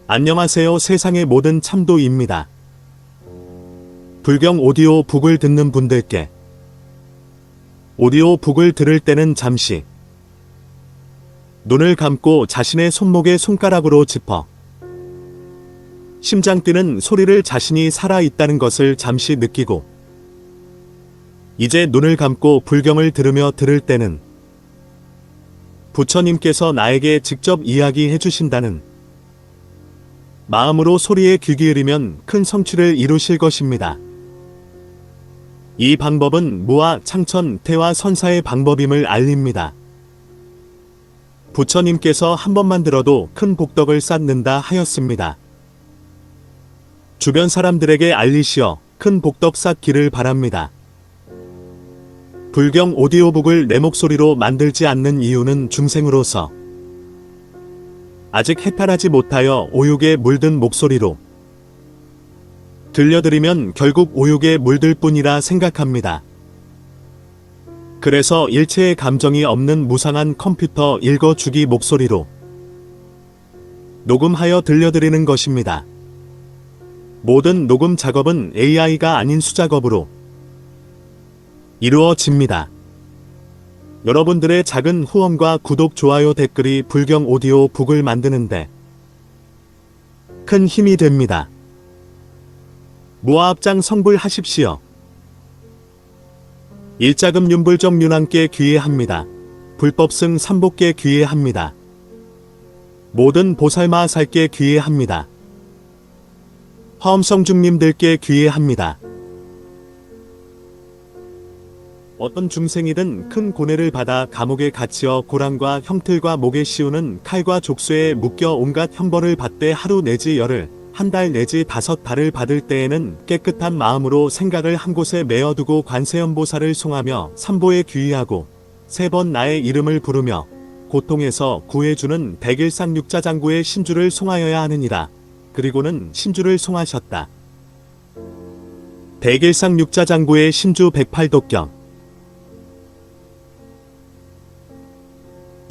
안녕하세요. 세상의 모든 참도입니다. 불경 오디오 북을 듣는 분들께 오디오 북을 들을 때는 잠시 눈을 감고 자신의 손목에 손가락으로 짚어 심장 뛰는 소리를 자신이 살아있다는 것을 잠시 느끼고 이제 눈을 감고 불경을 들으며 들을 때는 부처님께서 나에게 직접 이야기해 주신다는 마음으로 소리에 귀 기울이면 큰 성취를 이루실 것입니다. 이 방법은 무아, 창천, 태화, 선사의 방법임을 알립니다. 부처님께서 한 번만 들어도 큰 복덕을 쌓는다 하였습니다. 주변 사람들에게 알리시어 큰 복덕 쌓기를 바랍니다. 불경 오디오북을 내 목소리로 만들지 않는 이유는 중생으로서 아직 해탈하지 못하여 오욕에 물든 목소리로 들려드리면 결국 오욕에 물들 뿐이라 생각합니다. 그래서 일체의 감정이 없는 무상한 컴퓨터 읽어주기 목소리로 녹음하여 들려드리는 것입니다. 모든 녹음 작업은 AI가 아닌 수작업으로 이루어집니다. 여러분들의 작은 후원과 구독, 좋아요, 댓글이 불경 오디오 북을 만드는데 큰 힘이 됩니다. 무아합장 성불하십시오. 일자금 윤불정 윤왕께 귀회합니다. 불법승 삼복께 귀회합니다. 모든 보살마살께 귀회합니다. 화엄성중님들께 귀회합니다. 어떤 중생이든 큰 고뇌를 받아 감옥에 갇혀 고랑과 형틀과 목에 씌우는 칼과 족쇄에 묶여 온갖 형벌을 받되 하루 내지 열흘, 한 달 내지 5달을 받을 때에는 깨끗한 마음으로 생각을 한 곳에 메어두고 관세음보살을 송하며 삼보에 귀의하고 3번 나의 이름을 부르며 고통에서 구해주는 백일상육자장구의 신주를 송하여야 하느니라. 그리고는 신주를 송하셨다. 백일상육자장구의 신주 108독경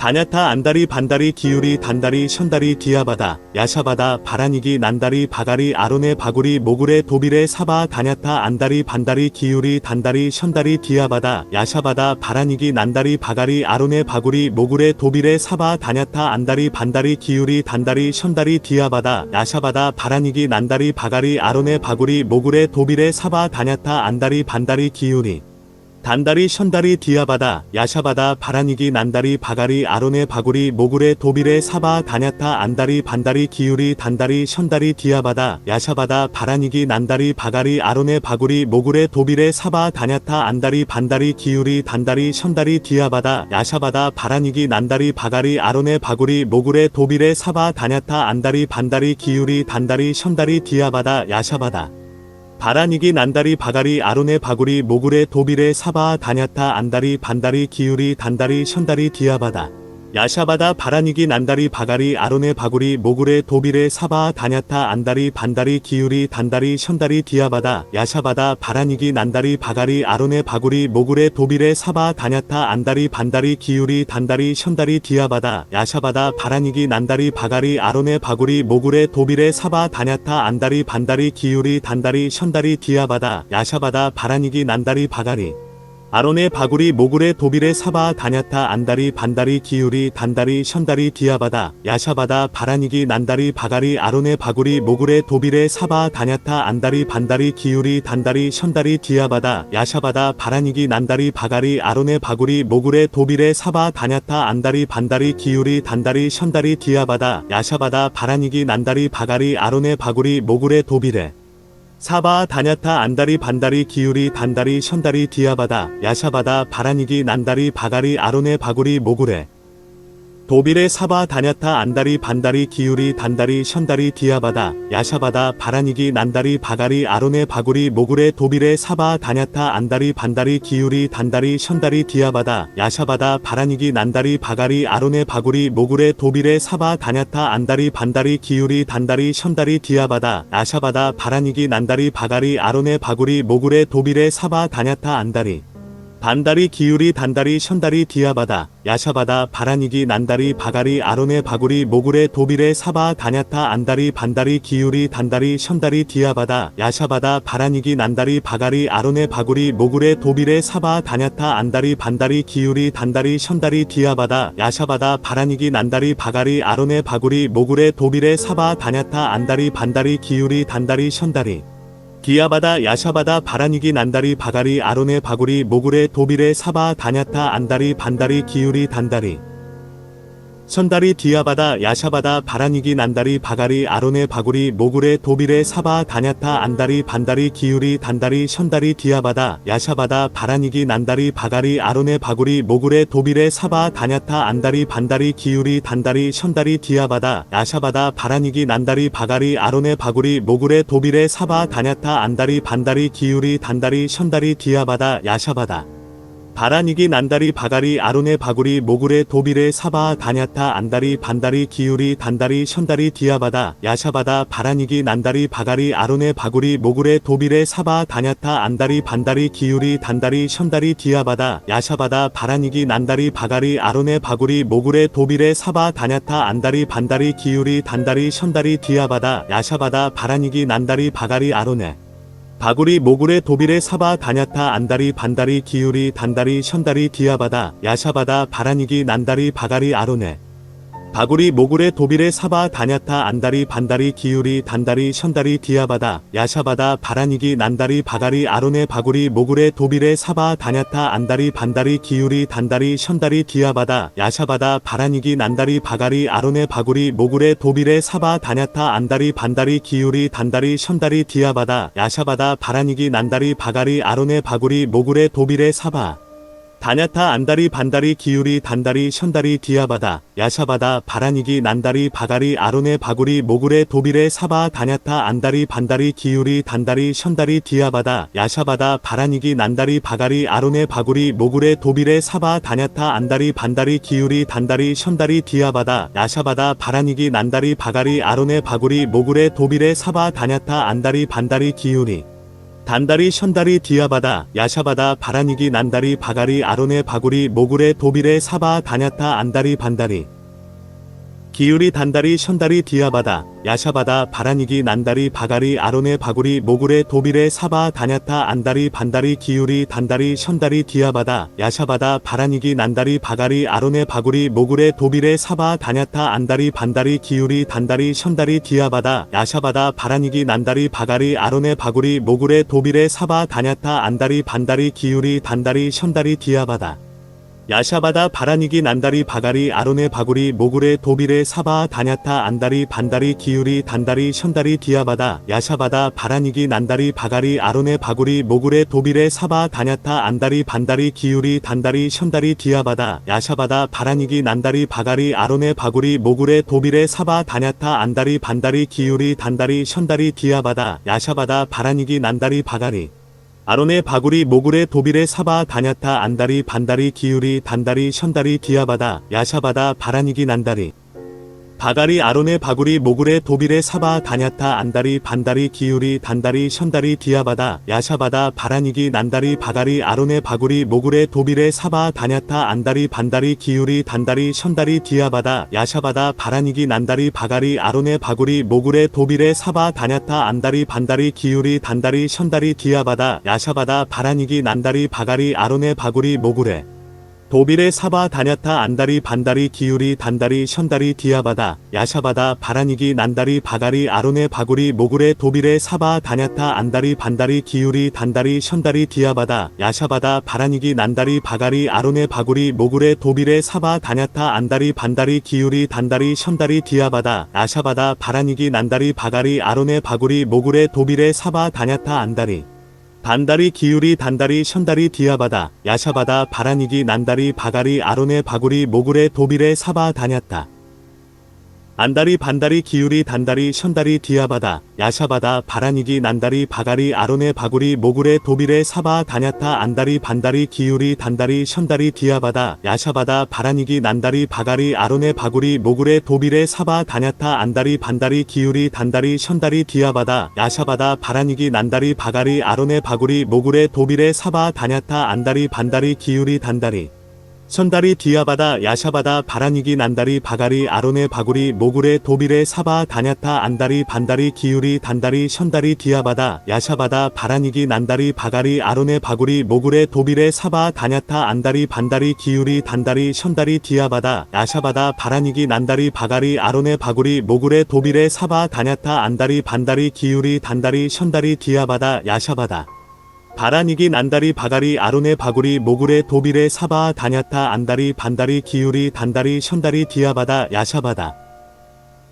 다냐타 안다리 반다리 기울이 단다리 션다리 디아바다 야샤바다 바라니기 난다리 바가리 아론의 바구리 모굴의 도빌의 사바 다냐타 안다리 반다리 기울이 단다리 션다리 디아바다 야샤바다 바라니기 난다리 바가리 아론의 바구리 모굴의 도빌의 사바 다냐타 안다리 반다리 기울이 단다리 션다리 디아바다 야샤바다 바라니기 난다리 바가리 아론의 바구리 모굴의 도빌의 사바 다냐타 안다리 반다리 기울이 단다리 션다리 디아바다 야샤바다 바라니기 난다리 바가리 아론의 바구리 모굴의 도빌의 사바 다냐타 안다리 반다리 기울이 단다리 션다리 디아바다 야샤바다 바라니기 난다리 바가리 아론의 바구리 모굴의 도빌의 사바 다냐타 안다리 반다리 기울이 단다리 션다리 디아바다 야샤바다 바라니기 난다리 바가리 아론의 바구리 모굴의 도빌의 사바 다냐타 안다리 반다리 기울이 단다리 션다리 디아바다 야샤바다 바라니기 난다리 바가리 아론의 바구리 모굴의 도빌의 사바 다냐타 안다리 반다리 기울이 단다리 션다리 디아바다 야샤바다 바라니기 난다리 바가리 아론의 바구리 모굴의 도빌의 사바 다냐타 안다리 반다리 기울이 단다리 션다리 디아바다 야샤바다 바라니기 난다리 바가리 아론의 바구리 모굴의 도빌의 사바 다냐타 안다리 반다리 기울이 단다리 션다리 디아바다 야샤바다 바라니기 난다리 바가리 아론의 바구리 모굴의 도빌의 사바 다냐타 안다리 반다리 기울이 단다리 션다리 디아바다 야샤바다 바라니기 난다리 바가리 아론의 바구리 모굴의 도빌의 사바 다냐타 안다리 반다리 기울이 단다리 션다리 디아바다 야샤바다 바라니기 난다리 바가리 아론의 바구리 모굴의 도빌의 사바 다냐타 안다리 반다리 기울이 단다리 션다리 디아바다 야샤바다 바라니기 난다리 바가리 아론의 바구리 모굴의 도빌의 사바 다냐타 안다리 반다리 기울이 단다리 션다리 디아바다 야샤바다 바라니기 난다리 바가리 아론의 바구리 모굴의 도빌의 사바 다냐타 안다리 반다리 기울이 단다리 션다리 디아바다 야샤바다 바라니기 난다리 바가리 아론의 바구리 모굴의 도빌의 사바 다냐타 안다리 반다리 기우리 단다리 션다리 디아바다 야샤바다 바라니기 난다리 바가리 아론의 바구리 모굴의 도빌의 사바 다냐타 안다리 반다리 기우리 단다리 션다리 디아바다 야샤바다 바라니기 난다리 바가리 아론의 바구리 모굴의 도빌의 사바 다냐타 안다리 반다리 기우리 단다리 션다리 디아바다 야샤바다 바라니기 난다리 바가리 아론의 바구리 모굴의 도빌의 사바 다냐타 안다리 반다리 기우리 단다리 션다리 디아바다 야샤바다 바라니기 난다리 바가리 아론의 바구리 모굴의 도빌의 사바 다냐타 안다리 반다리 기우리 단다리 션다리 디아바다 야샤바다 바라니기 난다리 바가리 아론의 바구리 모굴의 도빌의 사바 다냐타 안다리 반다리 기우리 단다리 션다리 디아바다 야샤바다 바라니기 난다리 바가리 아론의 바구리 모굴의 도빌의 사바 다냐타 안다리 반다리 기우리 단다리 션다리 디아바다 야샤바다 바라니기 난다리 바가리 아론의 바구리 모굴의 도빌의 사바 다냐타 안다리 반다리 기우리 단다리 션다리 디아바다 야샤바다 바라니기 난다리 바가리 아론의 바구리 모굴의 도빌의 사바 다냐타 안다리 반다리 기우리 단다리 션다리 디아바다 야샤바다 바라니기 난다리 바가리 아론의 바구리 모굴의 도빌의 사바 다냐타 안다리 반다리 기우리 단다리 션다리 디아바다 야샤바다 바라니기 난다리 바가리 아론의 바구리 모굴의 도빌의 사바 다냐타 안다리 반다리 기우리 단다리 션다리 디아바다 야샤바다 바라니기 난다리 바가리 아론의 바구리 모굴의 도빌의 사바 다냐타 안다리 반다리 기우리 단다리 션다리 디아바다 야샤바다 바라니기 난다리 바가리 아론의 바구리 모굴의 도빌의 사바 다냐타 안다리 반다리 기우리 단다리 션다리 디아바다 야샤바다 바라니기 난다리 바가리 아론의 바구리 모굴의 도빌의 사바 다냐타 안다리 반다리 기우리 단다리 션다리 디아바다 야샤바다 바라니기 난다리 바가리 아론의 바구리 모굴의 도빌의 사바 다냐타 안다리 반다리 기우리 단다리 션다리 디아바다 야샤바다 바라니기 난다리 바가리 아론의 바구리 모굴의 도빌의 사바 다냐타 안다리 반다리 기우리 단다리 션다리 디아바다 야샤바다 바라니기 난다리 바가리 아론의 바구리 모굴의 도빌의 사바 다냐타 안다리 반다리 기우리 단다리 션다리 디아바다 야샤바다 바라니기 난다리 바가리 아론의 바구리 모굴의 도빌의 사바 다냐타 안다리 반다리 기우리 단다리 션다리 디아바다 야샤바다 바라니기 난다리 바가리 아론의 바구리 모굴의 도빌의 사바 다냐타 안다리 반다리 기우리 단다리 션다리 디아바다 야샤바다 바라니기 난다리 바가리 아론의 바구리 모굴의 도빌의 사바 다냐타 안다리 반다리 기우리 단다리 션다리 디아바다 야샤바다 바라니기 난다리 바가리 아론의 바구리 모굴의 도빌의 사바 다냐타 안다리 반다리 기우리 단다리 션다리 디아바다 야샤바다 바라니기 난다리 바가리 아론의 바구리 모굴의 도빌의 사바 다냐타 안다리 반다리 기우리 단다리 션다리 디아바다 야샤바다 바라니기 난다리 바가리 아론의 바구리 모굴의 도빌의 사바 다냐타 안다리 반다리 기우리 단다리 션다리 디아바다 야샤바다 바라니기 난다리 바가리 아론의 바구리 모굴의 도빌의 사바 다냐타 안다리 반다리 기우리 단다리 션다리 디아바다 야샤바다 바라니기 난다리 바가리 아론의 바구리 모굴의 도빌의 사바 다냐타 안다리 반다리 기우리 단다리 션다리 디아바다 야샤바다 바라니기 난다리 바가리 아론의 바구리 모굴의 도빌의 사바 다냐타 안다리 반다리 기우리 단다리 션다리 디아바다 야샤바다 바라니기 난다리 바가리 아론의 바구리 모굴의 도빌의 사바 다냐타 안다리 반다리 기우리 단다리 션다리 디아바다 야샤바다 바라니기 난다리 바가리 아론의 바구리 모굴의 도빌의 사바 다냐타 안다리 반다리 기우리 단다리 션다리 디아바다 야샤바다 바라니기 난다리 바가리 아론의 바구리 모굴의 도빌의 사바 다냐타 안다리 반다리 기우리 단다리 션다리 디아바다 야샤바다 바라니기 난다리 바가리 아론의 바구리 모굴의 도빌의 사바 다냐타 안다리 반다리 기우리 단다리 션다리 디아바다 야샤바다 바라니기 난다리 바가리 아론의 바구리 모굴의 도빌의 사바 다냐타 안다리 반다리 기우리 단다리 션다리 디아바다 야샤바다 바라니기 난다리 바가리 아론의 바구리 모굴의 도빌의 사바 다냐타 안다리 반다리 기우리 단다리 션다리 디아바다 야샤바다 바라니기 난다리 바가리 아론의 바구리 모굴의 도빌의 사바 다냐타 안다리 반다리 기우리 단다리 션다리 디아바다 야샤바다 바라니기 난다리 바가리 아론의 바구리 모굴의 도빌의 사바 다냐타 안다리 반다리 기우리 단다리 션다리 디아바다 야샤바다 바라니기 난다리 바가리 아론의 바구리 모굴의 도빌의 사바 다냐타 안다리 반다리 기우리 단다리 션다리 디아바다 야샤바다 바라니기 난다리 바가리 아론의 바구리 모굴의 도빌의 사바 다냐타 안다리 반다리 기우리 단다리 션다리 디아바다 야샤바다 바라니기 난다리 바가리 아론의 바구리 모굴의 도빌의 사바 다냐타 안다리 단다리 기우리 단다리 션다리 디아바다 야샤바다 바라니기 난다리 바가리 아론의 바구리 모굴의 도빌의 사바 다녔다. 안다리 반다리 기우리 단다리 션다리 디아바다 야샤바다 바라니기 난다리 바가리 아론의 바구리 모굴의 도빌의 사바 다녔다. 안다리 반다리 기우리 단다리 션다리 디아바다 야샤바다 바라니기 난다리 바가리 아론의 바구리 모굴의 도빌의 사바 다녔다. 안다리 반다리 기우리 단다리 션다리 디아바다 야샤바다 바라니기 난다리 바가리 아론의 바구리 모굴의 도빌의 사바 다녔다. 안다리 반다리 기우리 단다리 션다리 디아바다 야샤바다 바라니기 난다리 바가리 아론의 바구리 모굴의 도빌의 사바 다녔다. 안다리 반다리 기우리 단다리 션다리 디아바다 야샤바다 바라니기 난다리 바가리 아론의 바구리 모굴의 도빌의 사바 다녔다. 안다리 반다리 기우리 단다리 션다리 디아바다 야샤바다 바라니기 난다리 바가리 아론의 바구리 모굴의 도빌의 사바 다녔다. 안다리 반다리 기우리 단다리 션다리 디아바다 야샤바다 바라니기 난다리 바가리 아론의 바구리 모굴의 도빌의 사바 다녔다. 안다리 반다리 기우리 단다리 션다리 디아바다 야샤바다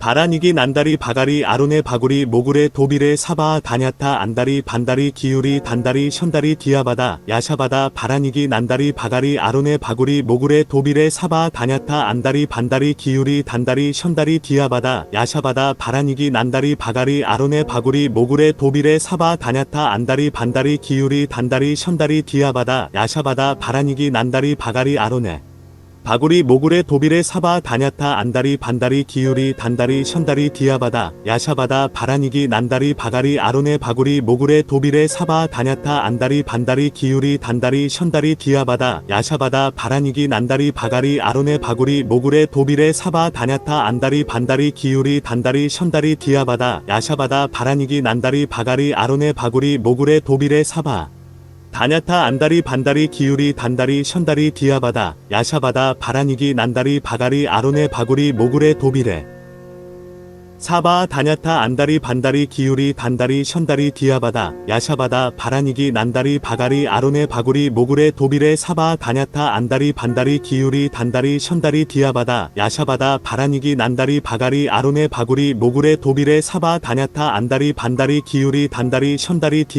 바라니기 난다리 바가리 아론의 바구리 모굴의 도빌의 사바 다녔다. 안다리 반다리 기우리 단다리 션다리 디아바다 야샤바다 바라니기 난다리 바가리 아론의 바구리 모굴의 도빌의 사바 다녔다. 안다리 반다리 기우리 단다리 션다리 디아바다 야샤바다 바라니기 난다리 바가리 아론의 바구리 모굴의 도빌의 사바 다녔다. 안다리 반다리 기우리 단다리 션다리 디아바다 야샤바다 바라니기 난다리 바가리 아론의 바구리 모굴의 도빌의 사바 다녔다. 안다리 반다리 기우리 단다리 션다리 디아바다 야샤바다 바라니기 난다리 바가리 아론의 바구리 모굴의 도빌의 사바 다녔다. 안다리 반다리 기우리 단다리 션다리 디아바다 야샤바다 바라니기 난다리 바가리 아론의 바구리 모굴의 도빌의 사바 다녔다. 안다리 반다리 기우리 단다리 션다리 디아바다 야샤바다 바라니기 난다리 바가리 아론의 바구리 모굴의 도빌의 사바 다녔다. 안다리 반다리 기우리 단다리 션다리 디아바다 야샤바다 바라니기 난다리 바가리 아론의 바구리 모굴의 도빌의 사바 다녔다. 안다리 반다리 기우리 단다리 션다리 디아바다 야샤바다 바라니기 난다리 바가리 아론의 바구리 모굴의 도빌의 사바 다녔다. 안다리 반다리 기우리 단다리 션다리 디아바다 야샤바다 바라니기 난다리 바가리 아론의 바구리 모굴의 도빌의 사바 다녔다. 안다리 반다리 기우리 단다리 션다리 디아바다 야샤바다 바라니기 난다리 바가리 아론의 바구리 모굴의 도빌의 사바 다녔다. 안다리 반다리 기우리 단다리 션다리 디아바다 야샤바다 바라니기 난다리 바가리 아론의 바구리 모굴의 도빌의 사바 다녔다. 안다리 반다리 기우리 단다리 션다리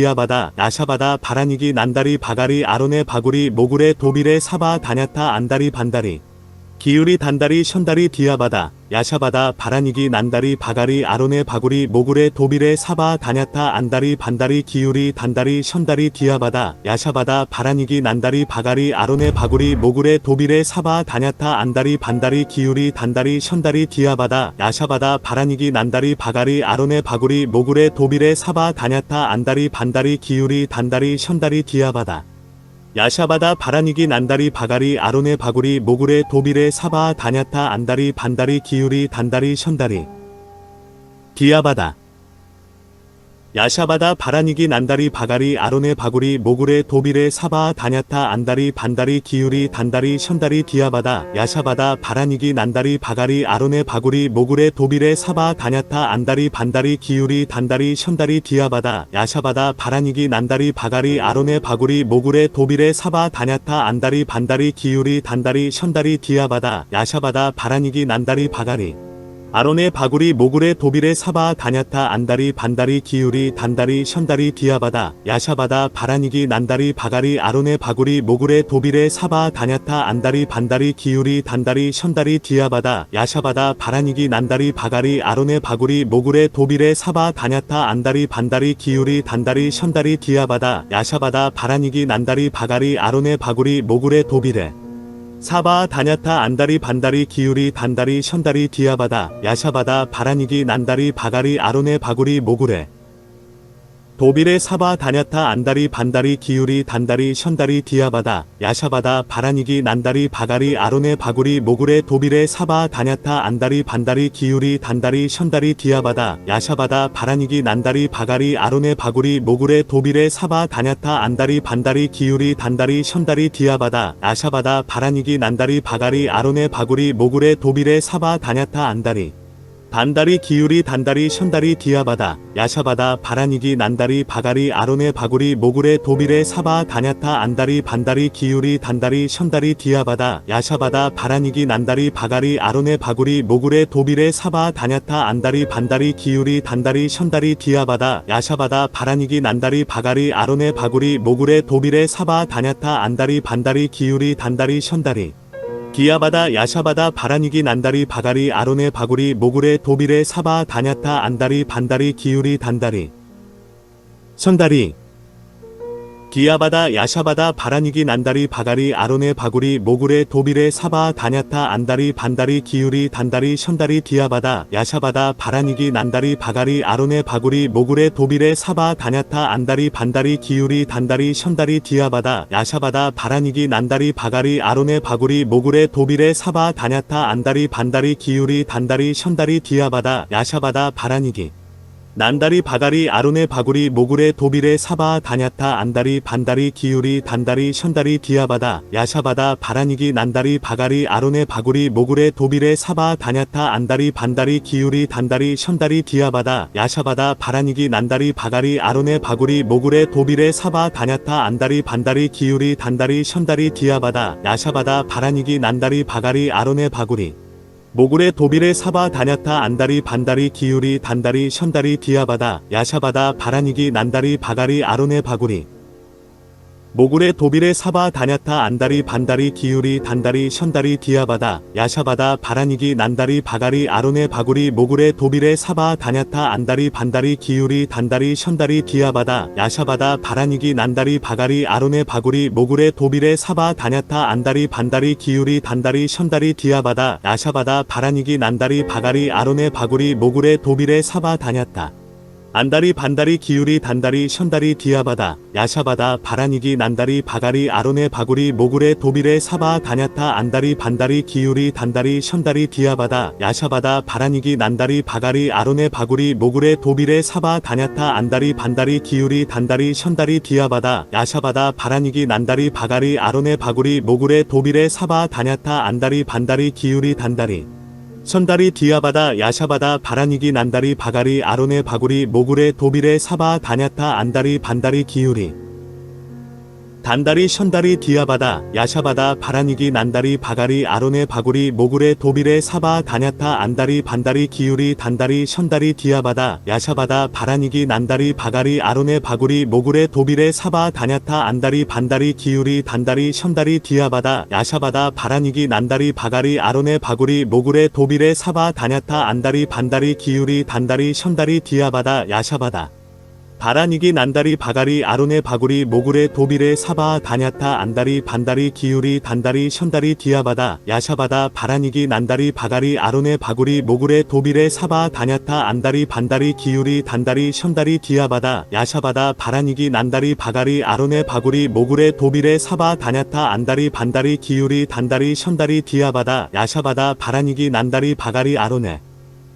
디아바다 야샤바다 바라니기 난다리 바가리 아론의 바구리 모굴의 도빌의 사바 다녔다. 안다리 반다리 기우리 단다리 션다리 디아바다 야샤바다 바라니기 난다리 바가리 아론의 바구리 모굴의 도빌의 사바 다녔다. 안다리 반다리 기우리 단다리 션다리 디아바다 야샤바다 바라니기 난다리 바가리 아론의 바구리 모굴의 도빌의 사바 다녔다. 안다리 반다리 기우리 단다리 션다리 디아바다 야샤바다 바라니기 난다리 바가리 아론의 바구리 모굴의 도빌의 사바 다녔다. 안다리 반다리 기우리 단다리 션다리 디아바다 야샤바다 바라니기 난다리 바가리 아론의 바구리 모굴의 도빌의 사바 다녔다. 안다리 반다리 기우리 단다리 션다리 디아바다 야샤바다 바라니기 난다리 바가리 아론의 바구리 모굴의 도빌의 사바 다녔다. 안다리 반다리 기우리 단다리 션다리 디아바다 야샤바다 바라니기 난다리 바가리 아론의 바구리 모굴의 도빌의 사바 다녔다. 안다리 반다리 기우리 단다리 션다리 디아바다 야샤바다 바라니기 난다리 바가리 아론의 바구리 모굴의 도빌의 사바 다녔다. 안다리 반다리 기우리 단다리 션다리 디아바다 야샤바다 바라니기 난다리 바가리 아론의 바구리 모굴의 도빌의 사바 다녔다. 안다리 반다리 기우리 단다리 션다리 디아바다 야샤바다 바라니기 난다리 바가리 아론의 바구리 모굴의 도빌의 사바 다녔다. 안다리 반다리 기우리 단다리 션다리 디아바다 야샤바다 바라니기 난다리 바가리 아론의 바구리 모굴의 도빌의 사바 다녔다. 안다리 반다리 기우리 단다리 션다리 디아바다 야샤바다 바라니기 난다리 바가리 아론의 바구리 모굴의 도빌의 사바 다녔다. 안다리 반다리 기우리 단다리 션다리 디아바다 야샤바다 바라니기 난다리 바가리 아론의 바구리 모굴의 도빌의 사바 다녔다. 안다리 반다리 기우리 단다리 션다리 디아바다 야샤바다 바라니기 난다리 바가리 아론의 바구리 모굴의 도빌의 사바 다녔다. 안다리 단다리 기우리 단다리 션다리 디아바다 야샤바다 바라니기 난다리 바가리 아론의 바구리 모굴의 도빌의 사바 다냐타 안다리 반다리 기우리 단다리 션다리 디아바다 야샤바다 바라니기 난다리 바가리 아론의 바구리 모굴의 도빌의 사바 다냐타 안다리 반다리 기우리 단다리 션다리 디아바다 야샤바다 바라니기 난다리 바가리 아론의 바구리 모굴의 도빌의 사바 다냐타 안다리 반다리 기우리 단다리 션다리 디아바다 야샤바다 바라니기 난다리 바가리 아론의 바구리 모굴의 도빌의 사바 다냐타 안다리 반다리 기우리 단다리 션다리 디아바다 야샤바다 바라니기 난다리 바가리 아론의 바구리 모굴의 도빌의 사바 다냐타 안다리 반다리 기우리 단다리 션다리 디아바다 야샤바다 바라니기 난다리 바가리 아론의 바구리 모굴의 도빌의 사바 다냐타 안다리 반다리 기우리 단다리 션다리 디아바다 야샤바다 바라니기 난다리 바가리 아론의 바구리 모굴의 도빌의 사바 다냐타 안다리 반다리 기우리 단다리 션다리 디아바다 야샤바다 바라니기 난다리 바가리 아론의 바구리 모굴의 도빌의 사바 다냐타 안다리 반다리 기우리 단다리 션다리 디아바다 야샤바다 바라니기 난다리 바가리 아론의 바구리 모굴의 도빌의 사바 다냐타 안다리 반다리 기우리 단다리 션다리 디아바다 야샤바다 바라니기 난다리 바가리 아론의 바구리 모굴의 도빌의 사바 다냐타 안다리 반다리 기우리 단다리 션다리 디아바다 야샤바다 바라니기 난다리 바가리 아론의 바구리 모굴의 도빌의 사바 다냐타 안다리 반다리 기우리 단다리 션다리 디아바다 야샤바다 바라니기 난다리 바가리 아론의 바구리 모굴의 도빌의 사바 다냐타 안다리 반다리 기우리 단다리 션다리 디아바다 야샤바다 바라니기 난다리 바가리 아론의 바구리 모굴의 도빌의 사바 다냐타 안다리 반다리 기우리 단다리 션다리 디아바다 야샤바다 바라니기 난다리 바가리 아론의 바구리 모굴의 도빌의 사바 다냐타 안다리 반다리 기우리 단다리 션다리 디아바다 야샤바다 바라니기 난다리 바가리 아론의 바구리 모굴의 도빌의 사바 다냐타 안다리 반다리 기우리 단다리 션다리 디아바다 야샤바다 바라니기 난다리 바가리 아론의 바구리 모굴의 도빌의 사바 다냐타 안다리 반다리 기우리 단다리 션다리 디아바다 야샤바다 바라니기 난다리 바가리 아론의 바구리 모굴의 도빌의 사바 다냐타 안다리 반다리 기우리 단다리 션다리 디아바다 야샤바다 바라니기 난다리 바가리 아론의 바구리 모굴의 도빌의 사바 다냐타 안다리 반다리 기우리 단다리 션다리 디아바다 야샤바다 바라니기 난다리 바가리 아론의 바구리 모굴의 도빌의 사바 다냐타 안다리 반다리 기우리 단다리 션다리 디아바다 야샤바다 바라니기 난다리 바가리 아론의 바구리 모굴의 도빌의 사바 다냐타 안다리 반다리 기우리 단다리 션다리 디아바다 야샤바다 바라니기 난다리 바가리 아론의 바구리 모굴의 도빌의 사바 다냐타 안다리 반다리 기우리 단다리 션다리 디아바다 야샤바다 바라니기 난다리 바가리 아론의 바구리 모굴의 도빌의 사바 다냐타 안다리 반다리 기우리 단다리 션다리 디아바다 야샤바다 바라니기 난다리 바가리 아론의 바구리 모굴의 도빌의 사바 다냐타 안다리 반다리 기우리 단다리 션다리 디아바다 야샤바다 바라니기 난다리 바가리 아론의 바구리 모굴의 도빌의 사바 다냐타 안다리 반다리 기우리 단다리 션다리 디아바다 야샤바다 바라니기 난다리 바가리 아론의 바구리 모굴의 도빌의 사바 다냐타 안다리 반다리 기우리 단다리 션다리 디아바다 야샤바다 바라니기 난다리 바가리 아론의 바구리 모굴의 도빌의 사바 다냐타 안다리 반다리 기우리 단다리 션다리 디아바다 야샤바다 바라니기 난다리 바가리 아론의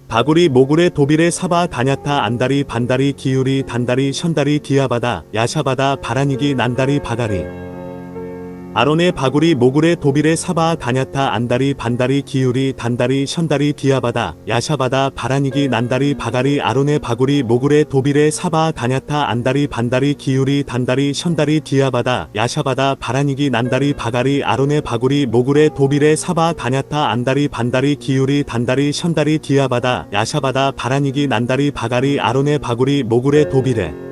바구리 모굴의 도빌의 사바 다냐타 안다리 반다리 기우리 단다리 션다리 디아바다 야샤바다 바라니기 난다리 바가리 아론의 바구리 모굴의 도빌의 사바 다냐타 안다리 반다리 기우리 단다리 션다리 디아바다 야샤바다 바라니기 난다리 바가리 아론의 바구리 모굴의 도빌의 사바 다냐타 안다리 반다리 기우리 단다리 션다리 디아바다 야샤바다 바라니기 난다리 바가리 아론의 바구리 모굴의 도빌의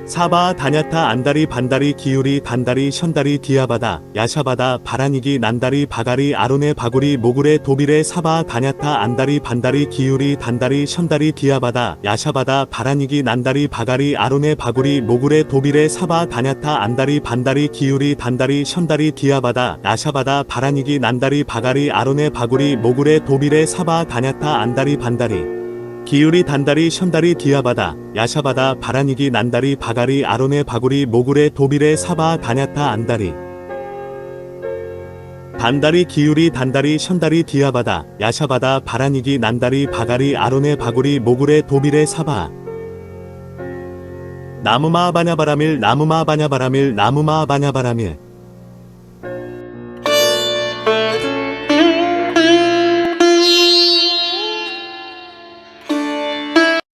사바 다냐타 안다리 반다리 기우리 단다리 션다리 디아바다 야샤바다 바라니기 난다리 바가리 아론의 바구리 모굴의 도빌의 사바 다냐타 안다리 반다리 기우리 단다리 션다리 디아바다 야샤바다 바라니기 난다리 바가리 아론의 바구리 모굴의 도빌의 사바 다냐타 안다리 반다리 기우리 단다리 션다리 디아바다 야샤바다 바라니기 난다리 바가리 아론의 바구리 모굴의 도빌의 사바 다냐타 안다리 반다리 기우리 단다리 션다리 디아바다 야샤바다 바라니기 난다리 바가리 아론의 바구리 모굴의 도빌의 사바 다냐타 안다리 반다리 기우리 단다리 션다리 디아바다 야샤바다 바라니기 난다리 바가리 아론의 바구리 모굴의 도빌의 사바 나무마바냐바라밀 나무마바냐바라밀 나무마바냐바라밀